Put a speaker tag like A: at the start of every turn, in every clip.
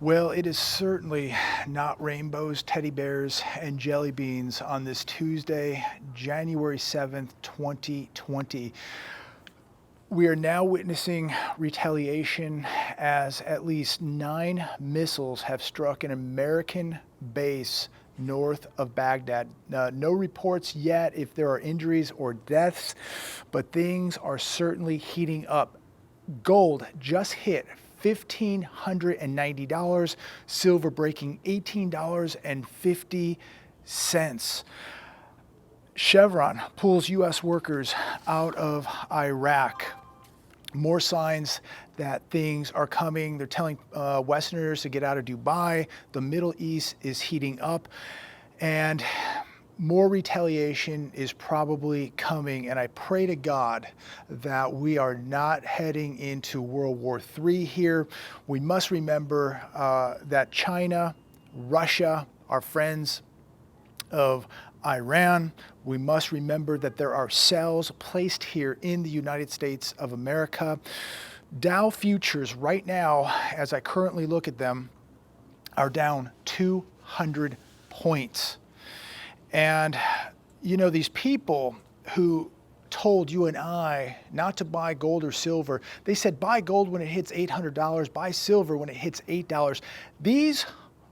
A: Well, it is certainly not rainbows, teddy bears, and jelly beans on this Tuesday, January 7th, 2020. We are now witnessing retaliation as at least 9 missiles have struck an American base north of Baghdad. No reports yet if there are injuries or deaths, but things are certainly heating up. Gold just hit $1,590, silver breaking $18.50. Chevron pulls U.S. workers out of Iraq. More signs that things are coming. They're telling Westerners to get out of Dubai. The Middle East is heating up, and more retaliation is probably coming. And I pray to God that we are not heading into World War III here. We must remember that China, Russia are friends of Iran. We must remember that there are cells placed here in the United States of America. Dow futures right now, as I currently look at them, are down 200 points. And, you know, these people who told you and I not to buy gold or silver, they said buy gold when it hits $800, buy silver when it hits $8. These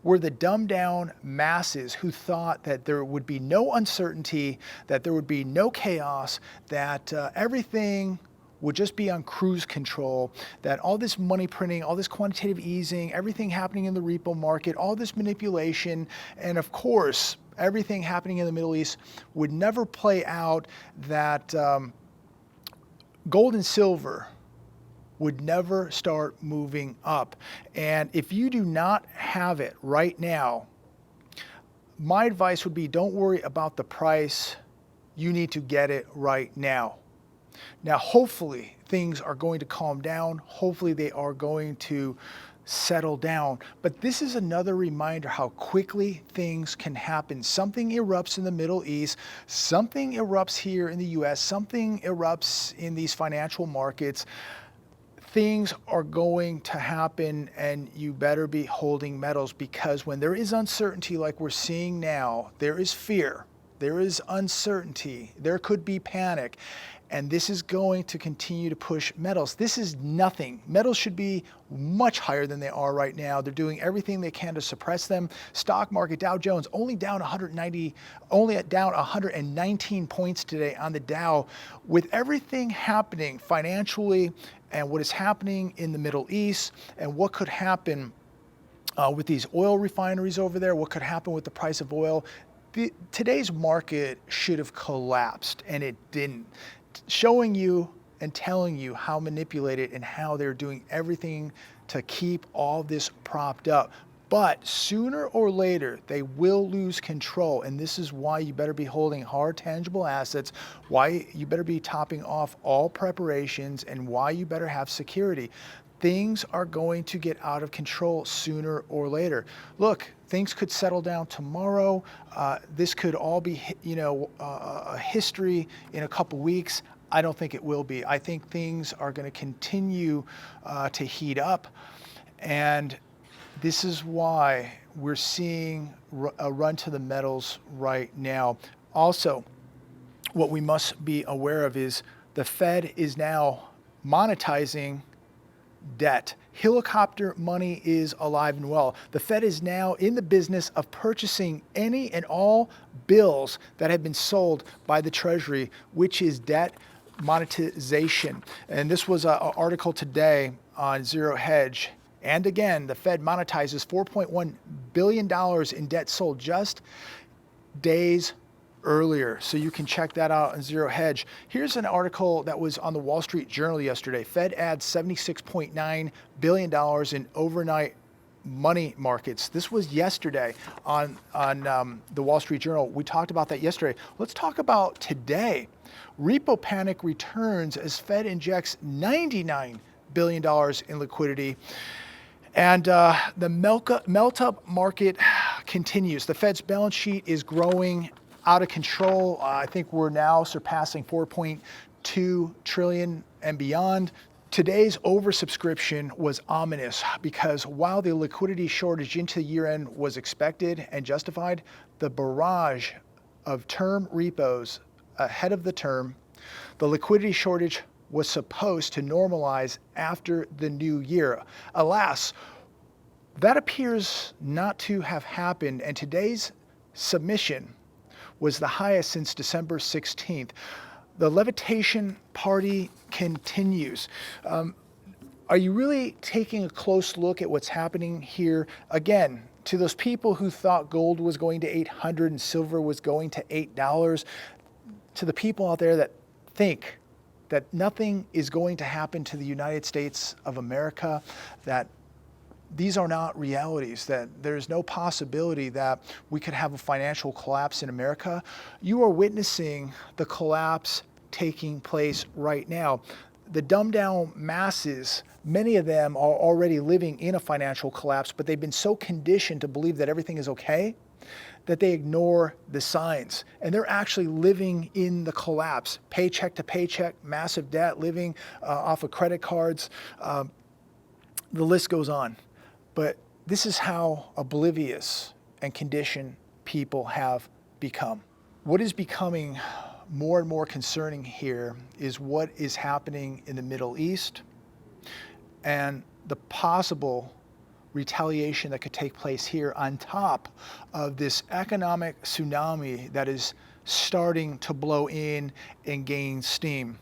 A: were the dumbed down masses who thought that there would be no uncertainty, that there would be no chaos, that everything would just be on cruise control, that all this money printing, all this quantitative easing, everything happening in the repo market, all this manipulation, and of course, everything happening in the Middle East would never play out, that gold and silver would never start moving up. And if you do not have it right now, my advice would be don't worry about the price. You need to get it right now. Now, hopefully things are going to calm down. Hopefully they are going to settle down. But this is another reminder how quickly things can happen. Something erupts in the Middle East, something erupts here in the US, something erupts in these financial markets. Things are going to happen, and you better be holding metals, because when there is uncertainty like we're seeing now, there is fear, there is uncertainty, there could be panic, and this is going to continue to push metals. This is nothing. Metals should be much higher than they are right now. They're doing everything they can to suppress them. Stock market, Dow Jones, only down 119 points today on the Dow. With everything happening financially and what is happening in the Middle East and what could happen with these oil refineries over there, what could happen with the price of oil, today's market should have collapsed, and it didn't. Showing you and telling you how manipulated and how they're doing everything to keep all this propped up. But sooner or later, they will lose control. And this is why you better be holding hard, tangible assets, why you better be topping off all preparations, and why you better have security. Things are going to get out of control sooner or later. Look, things could settle down tomorrow. This could all be, a history in a couple weeks. I don't think it will be. I think things are going to continue to heat up. And this is why we're seeing a run to the metals right now. Also, what we must be aware of is the Fed is now monetizing debt. Helicopter money is alive and well. The Fed is now in the business of purchasing any and all bills that have been sold by the Treasury, which is debt monetization. And this was an article today on Zero Hedge. And again, the Fed monetizes $4.1 billion in debt sold just days earlier. So you can check that out on Zero Hedge. Here's an article that was on the Wall Street Journal yesterday. Fed adds $76.9 billion in overnight money markets. This was yesterday on the Wall Street Journal. We talked about that yesterday. Let's talk about today. Repo panic returns as Fed injects $99 billion in liquidity. And the melt-up market continues. The Fed's balance sheet is growing out of control. I think we're now surpassing 4.2 trillion and beyond. Today's oversubscription was ominous because while the liquidity shortage into year end was expected and justified, the barrage of term repos ahead of the term, the liquidity shortage was supposed to normalize after the new year. Alas, that appears not to have happened, and today's submission was the highest since December 16th. The levitation party continues. Are you really taking a close look at what's happening here? Again, to those people who thought gold was going to 800 and silver was going to $8, to the people out there that think that nothing is going to happen to the United States of America, that these are not realities, that there's no possibility that we could have a financial collapse in America. You are witnessing the collapse taking place right now. The dumbed down masses, many of them are already living in a financial collapse, but they've been so conditioned to believe that everything is okay that they ignore the signs. And they're actually living in the collapse, paycheck to paycheck, massive debt, living off of credit cards. The list goes on. But this is how oblivious and conditioned people have become. What is becoming more and more concerning here is what is happening in the Middle East and the possible retaliation that could take place here on top of this economic tsunami that is starting to blow in and gain steam.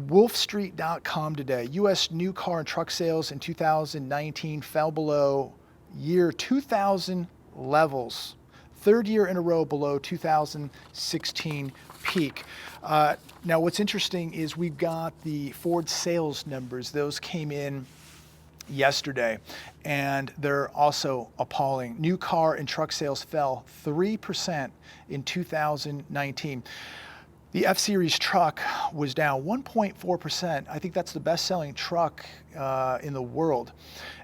A: Wolfstreet.com today, U.S. new car and truck sales in 2019 fell below year 2000 levels. Third year in a row below 2016 peak. Now what's interesting is we've got the Ford sales numbers. Those came in yesterday, and they're also appalling. New car and truck sales fell 3% in 2019. The F-Series truck was down 1.4%. I think that's the best-selling truck in the world.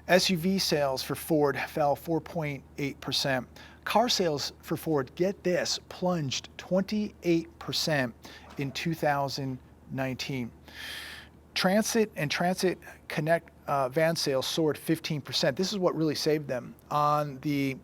A: SUV sales for Ford fell 4.8%. Car sales for Ford, get this, plunged 28% in 2019. Transit and Transit Connect van sales soared 15%. This is what really saved them on the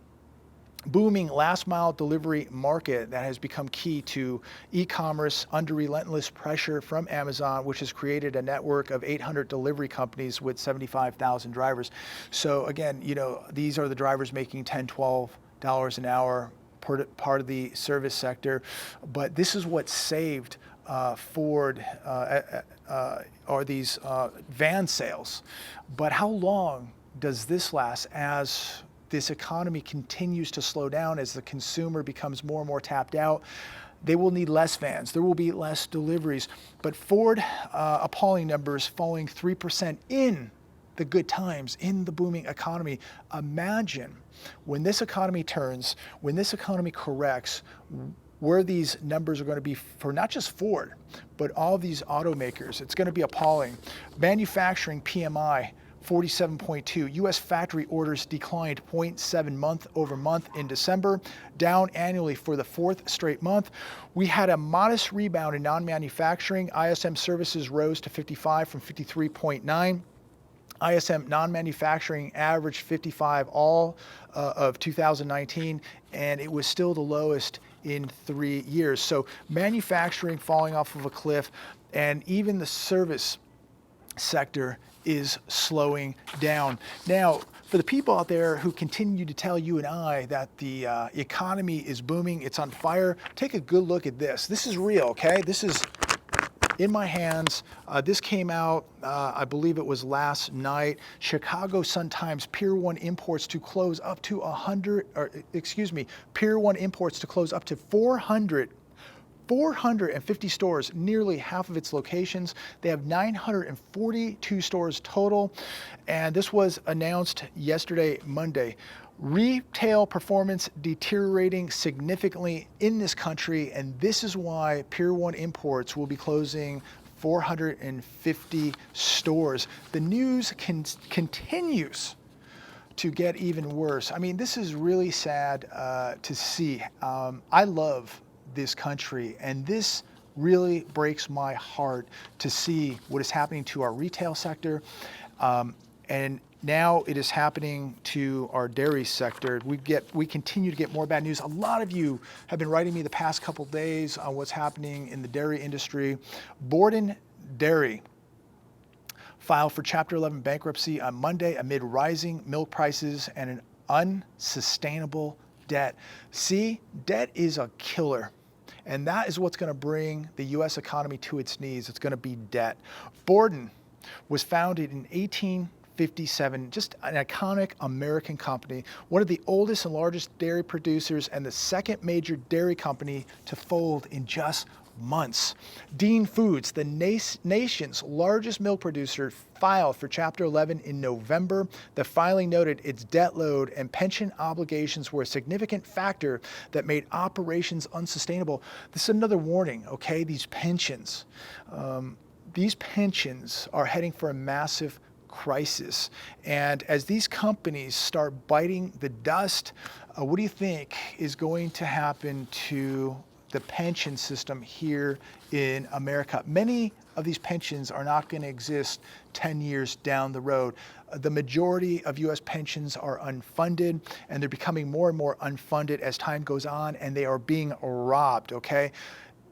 A: booming last mile delivery market that has become key to e-commerce under relentless pressure from Amazon, which has created a network of 800 delivery companies with 75,000 drivers. So again, these are the drivers making $10, $12 an hour, part of the service sector. But this is what saved Ford are these van sales. But how long does this last as this economy continues to slow down, as the consumer becomes more and more tapped out? They will need less vans. There will be less deliveries. But Ford, appalling numbers, falling 3% in the good times, in the booming economy. Imagine when this economy turns, when this economy corrects, where these numbers are going to be for not just Ford, but all these automakers. It's going to be appalling. Manufacturing PMI, 47.2. U.S. factory orders declined 0.7 month over month in December, down annually for the fourth straight month. We had a modest rebound in non-manufacturing. ISM services rose to 55 from 53.9. ISM non-manufacturing averaged 55 all of 2019, and it was still the lowest in 3 years. So manufacturing falling off of a cliff, and even the service sector is slowing down. Now, for the people out there who continue to tell you and I that the economy is booming, it's on fire, take a good look at this. This is real, okay? This is in my hands. This came out, I believe it was last night. Chicago Sun-Times, Pier 1 imports to close up to Pier 1 imports to close up to 450 stores, nearly half of its locations. They have 942 stores total, and this was announced yesterday, Monday. Retail performance deteriorating significantly in this country, and this is why Pier 1 Imports will be closing 450 stores. The news continues to get even worse. I mean, this is really sad to see. I love this country, and this really breaks my heart to see what is happening to our retail sector. And now it is happening to our dairy sector. We continue to get more bad news. A lot of you have been writing me the past couple days on what's happening in the dairy industry. Borden Dairy filed for Chapter 11 bankruptcy on Monday amid rising milk prices and an unsustainable debt. See, debt is a killer. And that is what's going to bring the U.S. economy to its knees. It's going to be debt. Borden was founded in 1857, just an iconic American company, one of the oldest and largest dairy producers and the second major dairy company to fold in just months. Dean Foods, the nation's largest milk producer, filed for Chapter 11 in November. The filing noted its debt load and pension obligations were a significant factor that made operations unsustainable. This is another warning, okay? These pensions are heading for a massive crisis. And as these companies start biting the dust, what do you think is going to happen to the pension system here in America? Many of these pensions are not going to exist 10 years down the road. The majority of U.S. pensions are unfunded, and they're becoming more and more unfunded as time goes on, and they are being robbed, okay?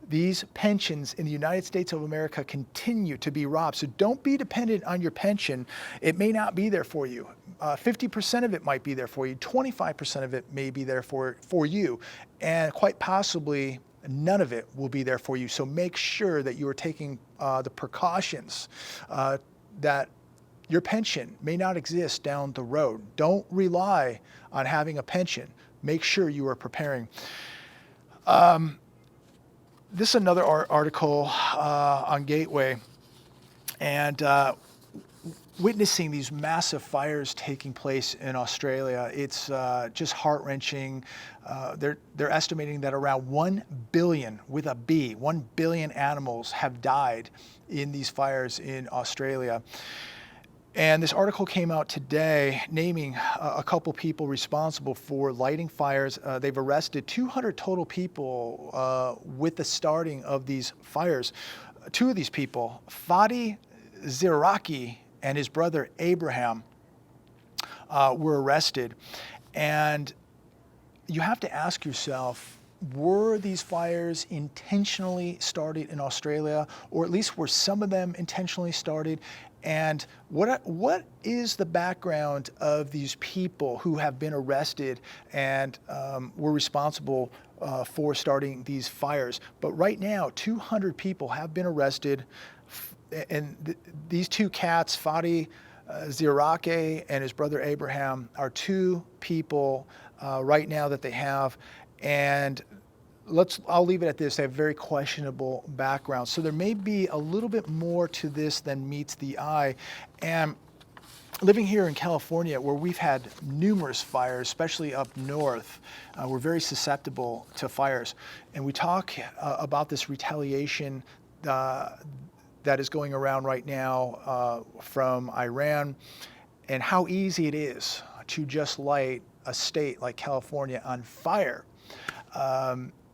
A: These pensions in the United States of America continue to be robbed. So don't be dependent on your pension. It may not be there for you. 50% of it might be there for you. 25% of it may be there for you. And quite possibly, none of it will be there for you. So make sure that you are taking the precautions that your pension may not exist down the road. Don't rely on having a pension. Make sure you are preparing. This is another article on Gateway, and witnessing these massive fires taking place in Australia. It's just heart-wrenching. They're estimating that around 1 billion, with a B, 1 billion animals have died in these fires in Australia. And this article came out today naming a couple people responsible for lighting fires. They've arrested 200 total people with the starting of these fires. Two of these people, Fadi Ziraki and his brother Abraham, were arrested. And you have to ask yourself, were these fires intentionally started in Australia, or at least were some of them intentionally started? And what is the background of these people who have been arrested and were responsible for starting these fires? But right now, 200 people have been arrested, and these two cats, Fadi Zirake and his brother Abraham, are two people right now that they have, and I'll leave it at this. They have very questionable backgrounds. So there may be a little bit more to this than meets the eye. And living here in California, where we've had numerous fires, especially up north, we're very susceptible to fires. And we talk about this retaliation that is going around right now from Iran, and how easy it is to just light a state like California on fire.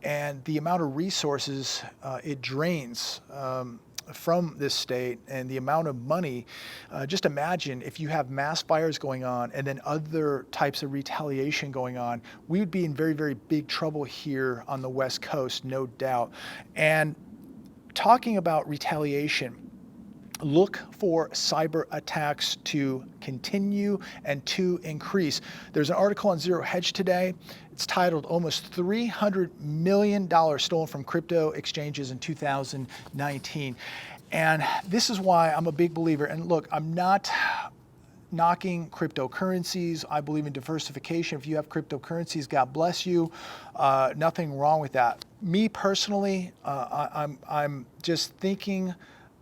A: And the amount of resources it drains from this state, and the amount of money. Just imagine if you have mass fires going on and then other types of retaliation going on. We would be in very, very big trouble here on the West Coast, no doubt. And talking about retaliation, look for cyber attacks to continue and to increase. There's an article on Zero Hedge today. It's titled "Almost $300 Million Stolen from Crypto Exchanges in 2019. And this is why I'm a big believer. And look, I'm not knocking cryptocurrencies. I believe in diversification. If you have cryptocurrencies, God bless you. Nothing wrong with that. Me personally, I'm just thinking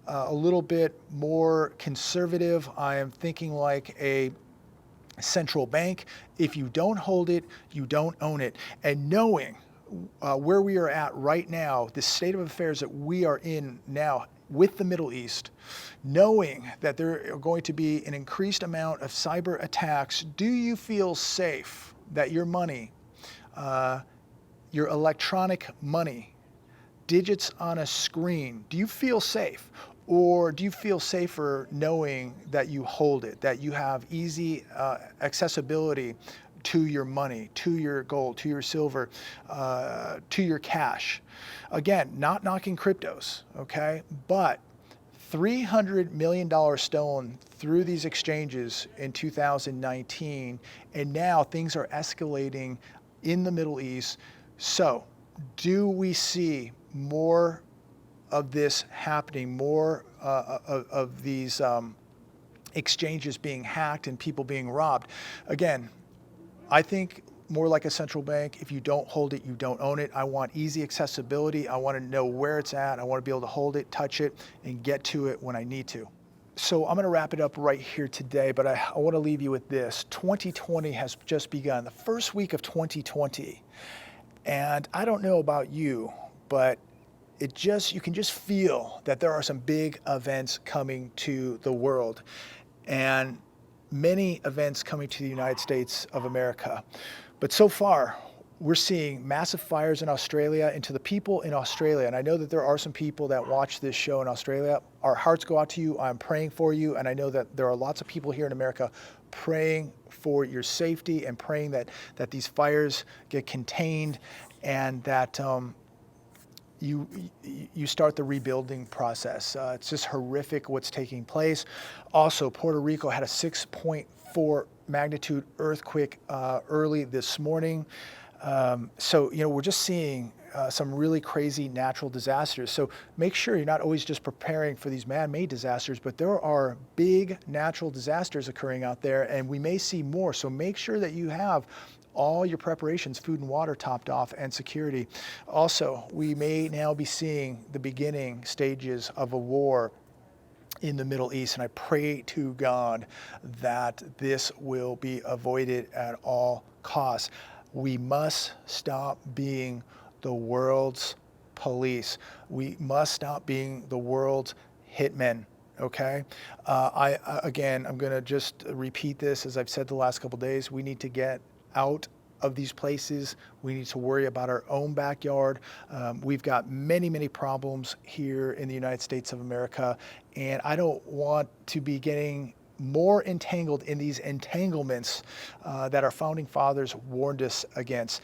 A: a little bit more conservative. I am thinking like a central bank. If you don't hold it, you don't own it. And knowing where we are at right now, the state of affairs that we are in now with the Middle East, knowing that there are going to be an increased amount of cyber attacks, do you feel safe that your money, your electronic money, digits on a screen, do you feel safe? Or do you feel safer knowing that you hold it, that you have easy accessibility to your money, to your gold, to your silver, to your cash? Again, not knocking cryptos, okay? But $300 million stolen through these exchanges in 2019, and now things are escalating in the Middle East. So, do we see more of this happening, more of these exchanges being hacked and people being robbed? Again, I think more like a central bank. If you don't hold it, you don't own it. I want easy accessibility. I want to know where it's at. I want to be able to hold it, touch it, and get to it when I need to. So I'm going to wrap it up right here today, but I want to leave you with this. 2020 has just begun, the first week of 2020. And I don't know about you, but you can just feel that there are some big events coming to the world, and many events coming to the United States of America. But so far, we're seeing massive fires in Australia, and to the people in Australia, and I know that there are some people that watch this show in Australia, our hearts go out to you. I'm praying for you, and I know that there are lots of people here in America praying for your safety and praying that these fires get contained, and that you start the rebuilding process. It's just horrific what's taking place. Also, Puerto Rico had a 6.4 magnitude earthquake early this morning. So, we're just seeing some really crazy natural disasters. So make sure you're not always just preparing for these man-made disasters, but there are big natural disasters occurring out there, and we may see more. So make sure that you have all your preparations, food and water topped off, and security. Also, we may now be seeing the beginning stages of a war in the Middle East, and I pray to God that this will be avoided at all costs. We must stop being the world's police. We must stop being the world's hitmen. Okay. I'm going to just repeat this as I've said the last couple of days. We need to get out of these places. We need to worry about our own backyard. We've got many, many problems here in the United States of America, and I don't want to be getting more entangled in these entanglements that our founding fathers warned us against.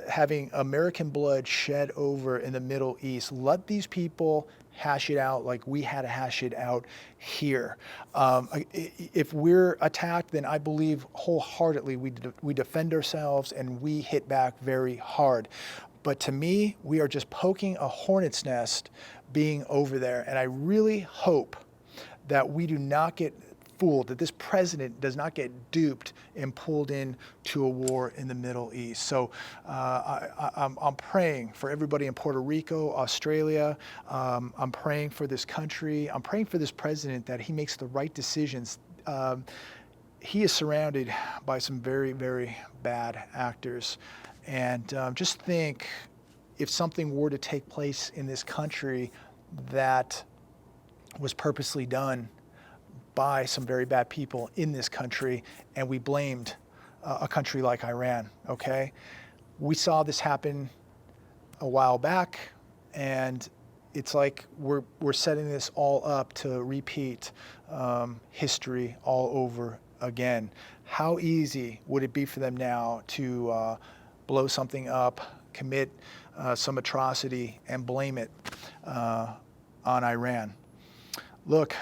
A: Having American blood shed over in the Middle East. Let these people hash it out like we had to hash it out here. If we're attacked, then I believe wholeheartedly we defend ourselves and we hit back very hard. But to me, we are just poking a hornet's nest being over there. And I really hope that we do not get fooled, that this president does not get duped and pulled into a war in the Middle East. So I'm praying for everybody in Puerto Rico, Australia. I'm praying for this country. I'm praying for this president that he makes the right decisions. He is surrounded by some very, very bad actors. And just think, if something were to take place in this country that was purposely done by some very bad people in this country, and we blamed a country like Iran, okay? We saw this happen a while back, and it's like we're setting this all up to repeat history all over again. How easy would it be for them now to blow something up, commit some atrocity, and blame it on Iran? Look,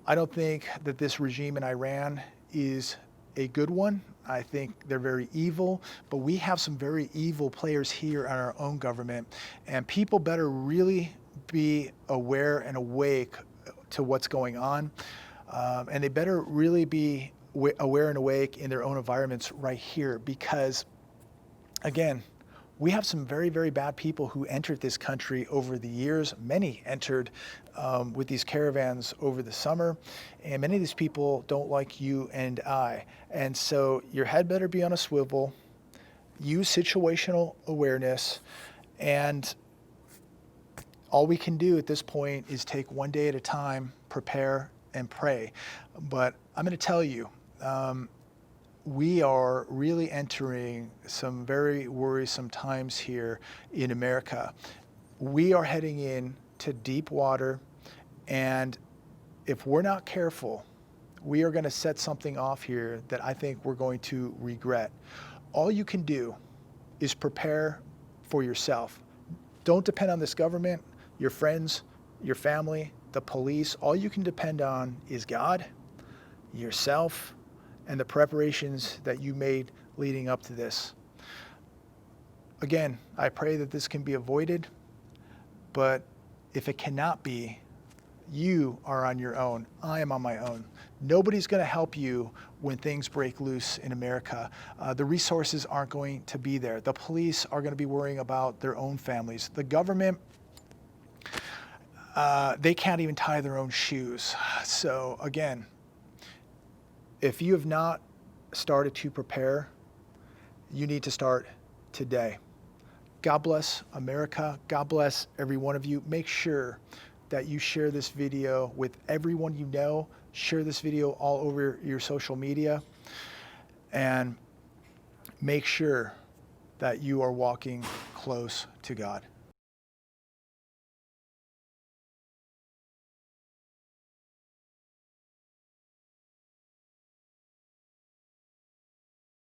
A: I don't think that this regime in Iran is a good one. I think they're very evil, but we have some very evil players here in our own government, and people better really be aware and awake to what's going on, and they better really be aware and awake in their own environments right here, because, again, we have some very, very bad people who entered this country over the years. Many entered with these caravans over the summer, and many of these people don't like you and I. And so your head better be on a swivel, use situational awareness, and all we can do at this point is take one day at a time, prepare and pray. But I'm going to tell you, we are really entering some very worrisome times here in America. We are heading in to deep water, and if we're not careful, we are going to set something off here that I think we're going to regret. All you can do is prepare for yourself. Don't depend on this government, your friends, your family, the police. All you can depend on is God, yourself, and the preparations that you made leading up to this. Again, I pray that this can be avoided, but if it cannot be, you are on your own. I am on my own. Nobody's going to help you when things break loose in America. The resources aren't going to be there. The police are going to be worrying about their own families. The government, they can't even tie their own shoes. So again, if you have not started to prepare, you need to start today. God bless America. God bless every one of you. Make sure that you share this video with everyone you know. Share this video all over your social media. And make sure that you are walking close to God.